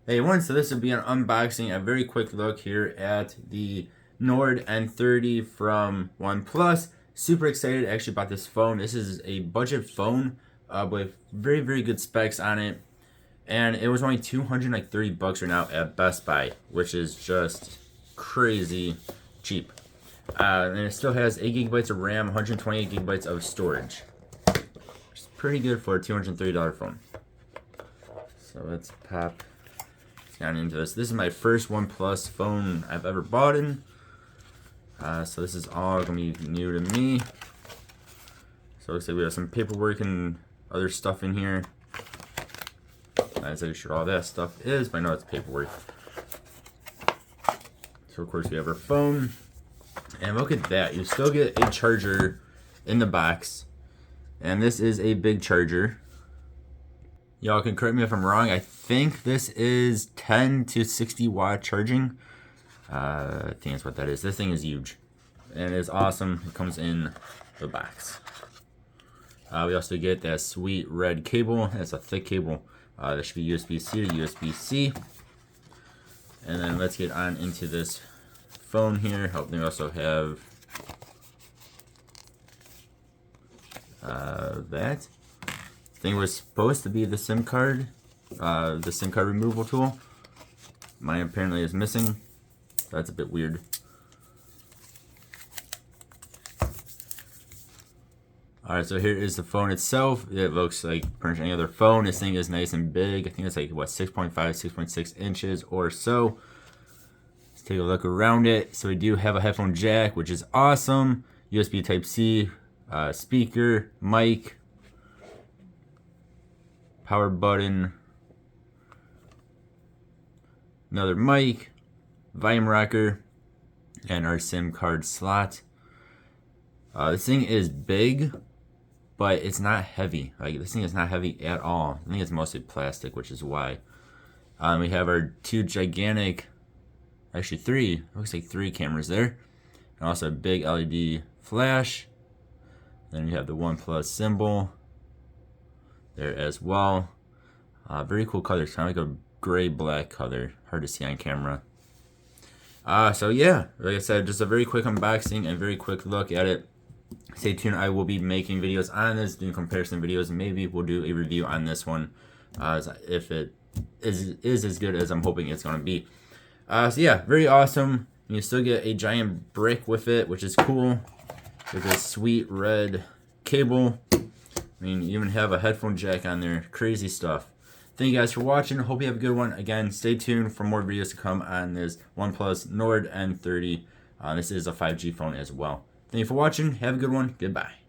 Hey everyone, so this will be an unboxing, a very quick look here at the Nord N30 from OnePlus. Super excited actually about this phone. This is a budget phone with very good specs on it. And it was only 230 bucks right now at Best Buy, which is just crazy cheap. And it still has 8 gigabytes of RAM, 128 gigabytes of storage. Which is pretty good for a $230 phone. So let's pop down into this. This is my first OnePlus phone I've ever bought in. So this is all gonna be new to me. So it looks like we have some paperwork and other stuff in here. Not exactly sure all that stuff is, but I know it's paperwork. So of course we have our phone. And look at that, you still get a charger in the box. And this is a big charger. Y'all can correct me if I'm wrong. I think this is 10 to 60 watt charging. I think that's what that is. This thing is huge. And it's awesome. It comes in the box. We also get that sweet red cable. It's a thick cable. That should be USB-C to USB-C. And then let's get on into this phone here. Oh, we also have that. Thing was supposed to be the SIM card removal tool. Mine apparently is missing. That's a bit weird. Alright, so here is the phone itself. It looks like pretty much any other phone. This thing is nice and big. I think it's like, what, 6.5, 6.6 inches or so. Let's take a look around it. So we do have a headphone jack, which is awesome. USB Type-C, speaker, mic, power button, another mic, volume rocker, and our SIM card slot. This thing is big, but it's not heavy. Like, this thing is not heavy at all. I think it's mostly plastic, which is why. We have our two gigantic, actually three, looks like 3 cameras there. And also a big LED flash. Then you have the OnePlus symbol there as well. Very cool color. It's kind of like a gray-black color. Hard to see on camera. So yeah, like I said, just a very quick unboxing and very quick look at it. Stay tuned. I will be making videos on this, doing comparison videos. Maybe we'll do a review on this one, if it is as good as I'm hoping it's going to be. So yeah, very awesome. You still get a giant brick with it, which is cool. With this sweet red cable. I mean, you even have a headphone jack on there. Crazy stuff. Thank you guys for watching. Hope you have a good one. Again, stay tuned for more videos to come on this OnePlus Nord N30. This is a 5G phone as well. Thank you for watching. Have a good one. Goodbye.